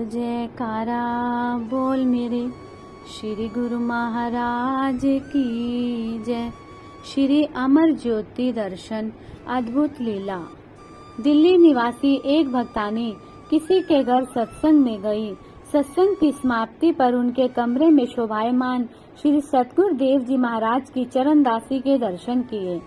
जयकारा बोल मेरे श्री गुरु महाराज की जय। श्री अमर ज्योति दर्शन अद्भुत लीला। दिल्ली निवासी एक भक्तानी किसी के घर सत्संग में गई। सत्संग की समाप्ति पर उनके कमरे में शोभायमान श्री सतगुरु देव जी महाराज की चरण दासी के दर्शन किए।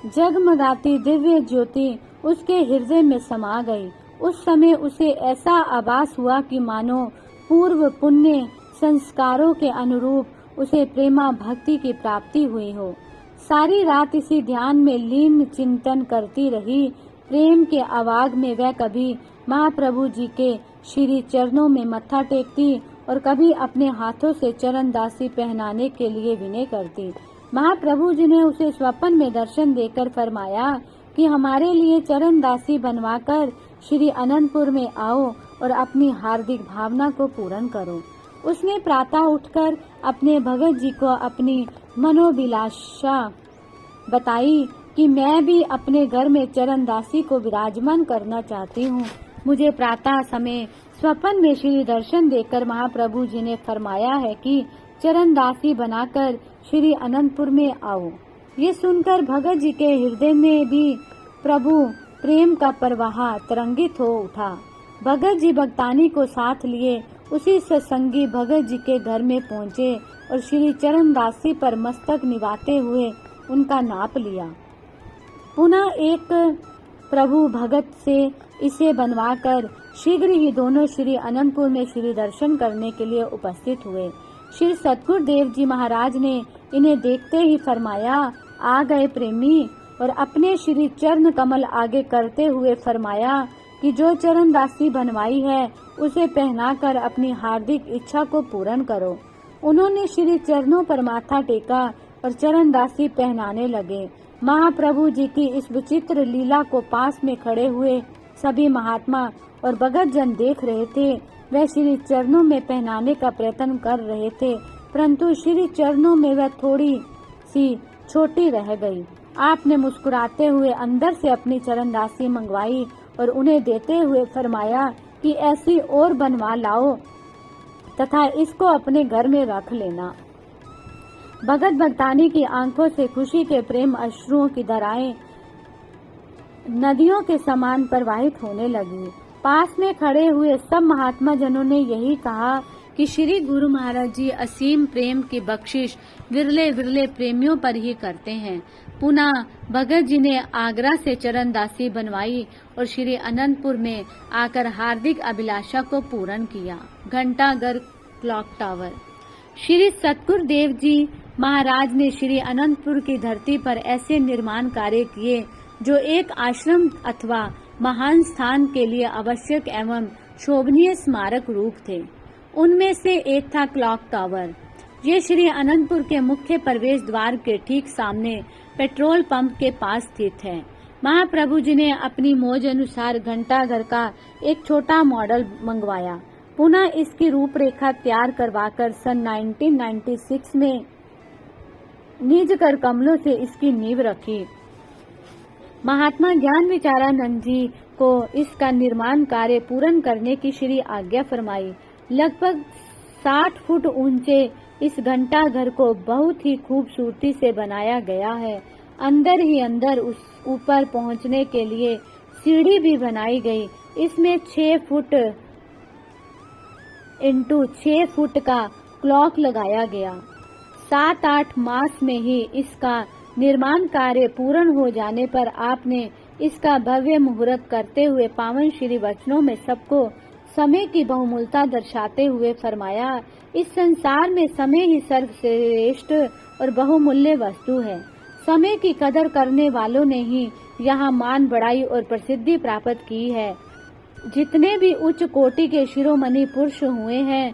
जगमगाती दिव्य ज्योति उसके हृदय में समा गई। उस समय उसे ऐसा आभास हुआ कि मानो पूर्व पुण्य संस्कारों के अनुरूप उसे प्रेमा भक्ति की प्राप्ति हुई हो। सारी रात इसी ध्यान में लीन चिंतन करती रही। प्रेम के आवाग में वह कभी महाप्रभु जी के श्री चरणों में मत्था टेकती और कभी अपने हाथों से चरण दासी पहनाने के लिए विनय करती। महाप्रभु जी ने उसे स्वप्न में दर्शन देकर फरमाया कि हमारे लिए चरण दासी बनवाकर श्री अनंतपुर में आओ और अपनी हार्दिक भावना को पूर्ण करो। उसने प्रातः उठकर अपने भगत जी को अपनी मनोभिलाषा बताई कि मैं भी अपने घर में चरण दासी को विराजमान करना चाहती हूँ। मुझे प्रातः समय स्वप्न में श्री दर्शन देकर महाप्रभु जी ने फरमाया है कि चरण दासी बनाकर श्री अनंतपुर में आओ। ये सुनकर भगत जी के हृदय में भी प्रभु प्रेम का प्रवाह तरंगित हो उठा। भगत जी भक्तानी को साथ लिए उसी सत्संगी भगत जी के घर में पहुँचे और श्री चरण दासी पर मस्तक निभाते हुए उनका नाप लिया। पुनः एक प्रभु भगत से इसे बनवाकर शीघ्र ही दोनों श्री अनंतपुर में श्री दर्शन करने के लिए उपस्थित हुए। श्री सतगुरु देव जी महाराज ने इन्हें देखते ही फरमाया, आ गए प्रेमी, और अपने श्री चरण कमल आगे करते हुए फरमाया कि जो चरण दासी बनवाई है उसे पहनाकर अपनी हार्दिक इच्छा को पूर्ण करो। उन्होंने श्री चरणों पर माथा टेका और चरण दासी पहनाने लगे। महाप्रभु जी की इस विचित्र लीला को पास में खड़े हुए सभी महात्मा और भगत जन देख रहे थे। वह श्री चरणों में पहनाने का प्रयत्न कर रहे थे, परंतु श्री चरणों में वह थोड़ी सी छोटी रह गई। आपने मुस्कुराते हुए अंदर से अपनी चरण दासी मंगवाई और उन्हें देते हुए फरमाया कि ऐसी और बनवा लाओ तथा इसको अपने घर में रख लेना। भगत भक्तानी की आंखों से खुशी के प्रेम अश्रुओं की धाराएं नदियों के समान प्रवाहित होने लगी। पास में खड़े हुए सब महात्मा जनों ने यही कहा कि श्री गुरु महाराज जी असीम प्रेम की बख्शिश विरले विरले प्रेमियों पर ही करते हैं। पुनः भगत जी ने आगरा से चरण दासी बनवाई और श्री अनंतपुर में आकर हार्दिक अभिलाषा को पूर्ण किया। घंटाघर क्लॉक टावर। श्री सतगुरु देव जी महाराज ने श्री अनंतपुर की धरती पर ऐसे निर्माण कार्य किए जो एक आश्रम अथवा महान स्थान के लिए आवश्यक एवं शोभनीय स्मारक रूप थे। उनमें से एक था क्लॉक टावर। ये श्री अनंतपुर के मुख्य प्रवेश द्वार के ठीक सामने पेट्रोल पंप के पास स्थित है। महाप्रभु जी ने अपनी मौज अनुसार घंटाघर का एक छोटा मॉडल मंगवाया। पुनः इसकी रूपरेखा तैयार करवाकर सन 1996 में निज कर कमलों से इसकी नींव रखी। महात्मा ज्ञान विचारानंद जी को इसका निर्माण कार्य पूर्ण करने की श्री आज्ञा फरमाई। लगभग 60 फुट ऊंचे इस घंटाघर को बहुत ही खूबसूरती से बनाया गया है। अंदर ही अंदर उस ऊपर पहुंचने के लिए सीढ़ी भी बनाई गई। इसमें 6 फुट इंटू 6 फुट का क्लॉक लगाया गया। 7-8 मास में ही इसका निर्माण कार्य पूर्ण हो जाने पर आपने इसका भव्य मुहूर्त करते हुए पावन श्री वचनों में सबको समय की बहुमूल्यता दर्शाते हुए फरमाया, इस संसार में समय ही सर्वश्रेष्ठ और बहुमूल्य वस्तु है। समय की कदर करने वालों ने ही यहाँ मान बढ़ाई और प्रसिद्धि प्राप्त की है। जितने भी उच्च कोटि के शिरोमणि पुरुष हुए हैं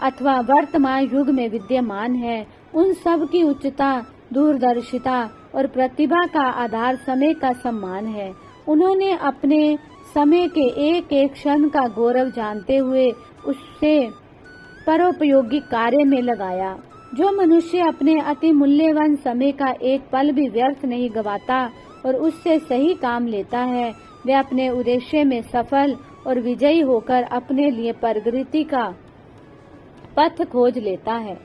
अथवा वर्तमान युग में विद्यमान है, उन सब की उच्चता, दूरदर्शिता और प्रतिभा का आधार समय का सम्मान है। उन्होंने अपने समय के एक एक क्षण का गौरव जानते हुए उससे परोपयोगी कार्य में लगाया। जो मनुष्य अपने अति मूल्यवान समय का एक पल भी व्यर्थ नहीं गवाता और उससे सही काम लेता है, वह अपने उद्देश्य में सफल और विजयी होकर अपने लिए प्रगति का पथ खोज लेता है।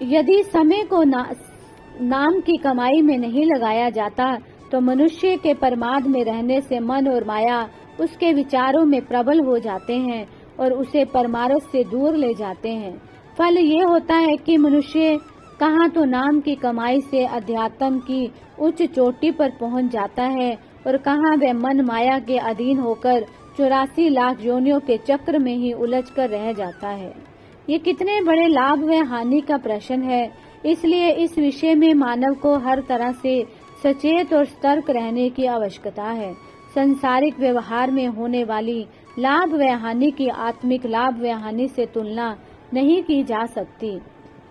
यदि समय को नाम की कमाई में नहीं लगाया जाता तो मनुष्य के प्रमाद में रहने से मन और माया उसके विचारों में प्रबल हो जाते हैं और उसे परमारथ से दूर ले जाते हैं। फल ये होता है कि मनुष्य कहाँ तो नाम की कमाई से अध्यात्म की उच्च चोटी पर पहुंच जाता है और कहाँ वह मन माया के अधीन होकर 84 लाख योनियों के चक्र में ही उलझ कर रह जाता है। ये कितने बड़े लाभ व हानि का प्रश्न है। इसलिए इस विषय में मानव को हर तरह से सचेत और सतर्क रहने की आवश्यकता है। संसारिक व्यवहार में होने वाली लाभ व हानि की आत्मिक लाभ व हानि से तुलना नहीं की जा सकती।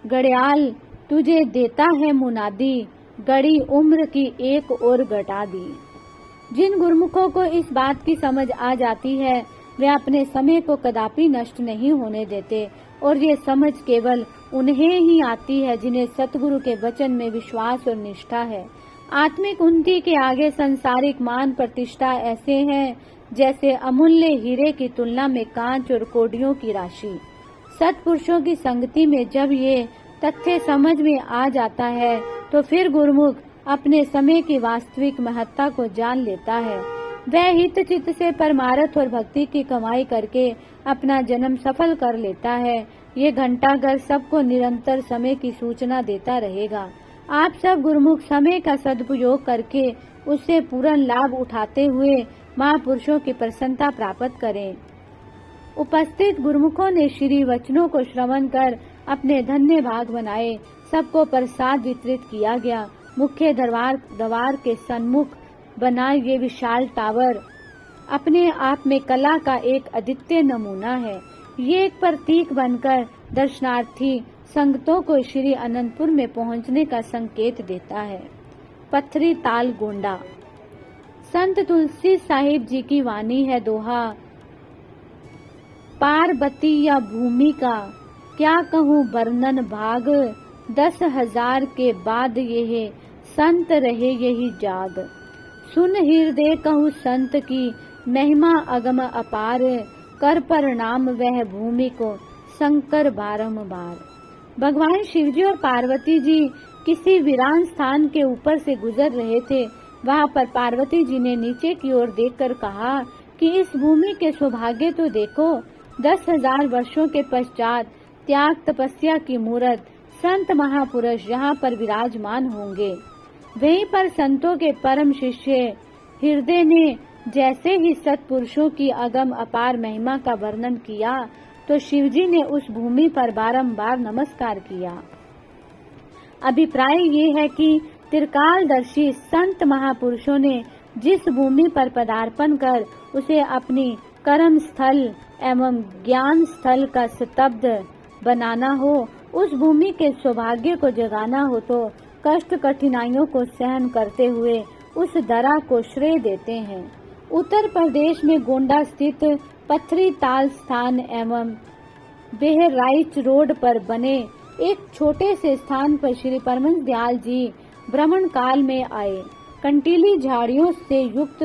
घड़ियाल तुझे देता है मुनादी, गड़ी उम्र की एक और घटा दी। जिन गुरुमुखों को इस बात की समझ आ जाती है वे अपने समय को कदापि नष्ट नहीं होने देते और ये समझ केवल उन्हें ही आती है जिन्हें सतगुरु के वचन में विश्वास और निष्ठा है। आत्मिक उन्नति के आगे सांसारिक मान प्रतिष्ठा ऐसे हैं जैसे अमूल्य हीरे की तुलना में कांच और कौड़ियों की राशि। सत्पुरुषों की संगति में जब ये तथ्य समझ में आ जाता है तो फिर गुरुमुख अपने समय की वास्तविक महत्ता को जान लेता है। वह हित चित्त से परमार्थ और भक्ति की कमाई करके अपना जन्म सफल कर लेता है। ये घंटाघर सबको निरंतर समय की सूचना देता रहेगा। आप सब गुरुमुख समय का सदुपयोग करके उससे पूर्ण लाभ उठाते हुए महापुरुषों की प्रसन्नता प्राप्त करें। उपस्थित गुरुमुखों ने श्री वचनों को श्रवण कर अपने धन्य भाग बनाए। सबको प्रसाद वितरित किया गया। मुख्य द्वार के सन्मुख बना ये विशाल टावर अपने आप में कला का एक अद्वितीय नमूना है। ये एक प्रतीक बनकर दर्शनार्थी संगतों को श्री अनंतपुर में पहुंचने का संकेत देता है। पत्थरी ताल गोंडा। संत तुलसी साहिब जी की वाणी है दोहा, पार्वती या भूमि का क्या कहूँ वर्णन भाग, 10,000 के बाद ये संत रहे यही जाग। सुन हृदय कहूँ संत की महिमा अगम अपार, कर प्रणाम वह भूमि को शंकर बारंबार। भगवान शिवजी और पार्वती जी किसी वीरान स्थान के ऊपर से गुजर रहे थे। वहाँ पर पार्वती जी ने नीचे की ओर देखकर कहा कि इस भूमि के सौभाग्य तो देखो। 10,000 वर्षों के पश्चात त्याग तपस्या की मूर्त संत महापुरुष यहाँ पर विराजमान होंगे। वहीं पर संतों के परम शिष्य हृदय ने जैसे ही सत्पुरुषों की अगम अपार महिमा का वर्णन किया तो शिवजी ने उस भूमि पर बारंबार नमस्कार किया। अभिप्राय ये है कि त्रिकालदर्शी संत महापुरुषों ने जिस भूमि पर पदार्पण कर उसे अपनी कर्म स्थल एवं ज्ञान स्थल का स्तब्ध बनाना हो, उस भूमि के सौभाग्य को जगाना हो तो कष्ट कठिनाइयों को सहन करते हुए उस दरा को श्रेय देते हैं। उत्तर प्रदेश में गोंडा स्थित पत्थरी ताल स्थान एवं बहराइच रोड पर बने एक छोटे से स्थान पर श्री परमहंस दयाल जी भ्रमण काल में आए। कंटीली झाड़ियों से युक्त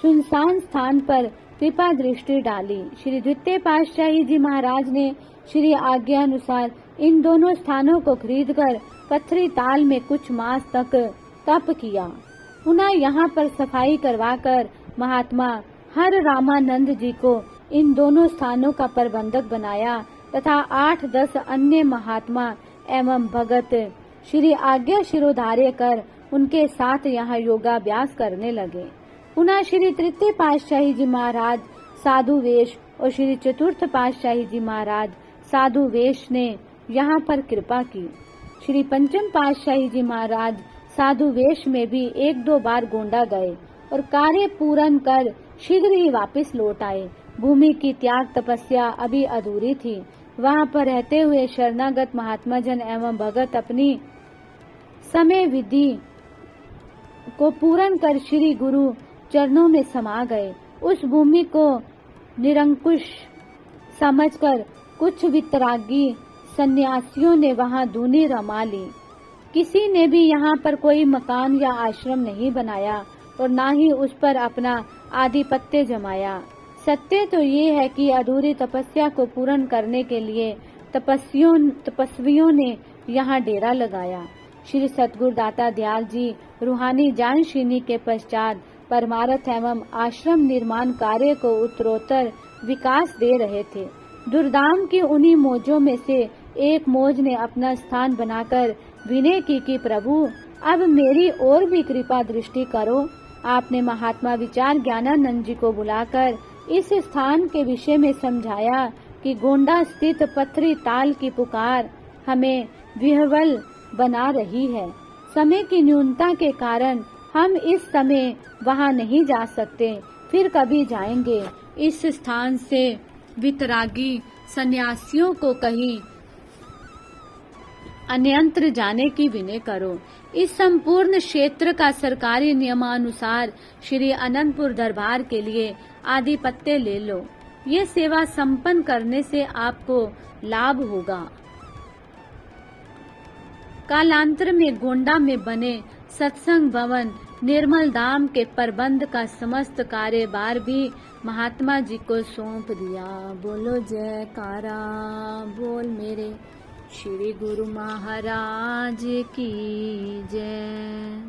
सुनसान स्थान पर कृपा दृष्टि डाली। श्री द्वितीय पातशाही जी महाराज ने श्री आज्ञा अनुसार इन दोनों स्थानों को खरीदकर पत्थरी ताल में कुछ मास तक तप किया। पुनः यहाँ पर सफाई करवाकर महात्मा हर रामानंद जी को इन दोनों स्थानों का प्रबंधक बनाया तथा 8-10 अन्य महात्मा एवं भगत श्री आज्ञा शिरोधार्य कर उनके साथ यहाँ योगाभ्यास करने लगे। पुनः श्री तृतीय पातशाही जी महाराज साधु वेश और श्री चतुर्थ पातशाही जी महाराज साधु वेश ने यहाँ पर कृपा की। श्री पंचम पातशाही जी महाराज साधु वेश में भी 1-2 बार गोंडा गए और कार्य पूर्ण कर शीघ्र ही वापस लौट आए। भूमि की त्याग तपस्या अभी अधूरी थी। वहाँ पर रहते हुए शरणागत महात्मा जन एवं भगत अपनी समय विधि को पूर्ण कर श्री गुरु चरणों में समा गए। उस भूमि को निरंकुश समझकर कुछ वितरागी सन्यासियों ने वहां धूनी रमा ली। किसी ने भी यहाँ पर कोई मकान या आश्रम नहीं बनाया और ना ही उस पर अपना आधिपत्य जमाया। सत्य तो ये है कि अधूरी तपस्या को पूर्ण करने के लिए तपस्वियों ने यहाँ डेरा लगाया। श्री सतगुरु दाता दयाल जी रूहानी जानशीनी के पश्चात परमार्थ एवं आश्रम निर्माण कार्य को उत्तरोत्तर विकास दे रहे थे। दुर्दाम की उन्हीं मौजों में से एक मौज ने अपना स्थान बनाकर विनय की कि प्रभु अब मेरी और भी कृपा दृष्टि करो। आपने महात्मा विचार ज्ञानानंद जी को बुलाकर इस स्थान के विषय में समझाया कि गोंडा स्थित पथरी ताल की पुकार हमें विह्वल बना रही है। समय की न्यूनता के कारण हम इस समय वहां नहीं जा सकते, फिर कभी जाएंगे। इस स्थान से वितरागी सन्यासियों को कहीं अन्यंत्र जाने की विनय करो। इस संपूर्ण क्षेत्र का सरकारी नियमानुसार श्री अनंतपुर दरबार के लिए आधिपत्य ले लो। ये सेवा संपन्न करने से आपको लाभ होगा। कालांतर में गोंडा में बने सत्संग भवन निर्मल धाम के प्रबंध का समस्त कार्यभार भी महात्मा जी को सौंप दिया। बोलो जयकारा बोल मेरे श्री गुरु महाराज की जय।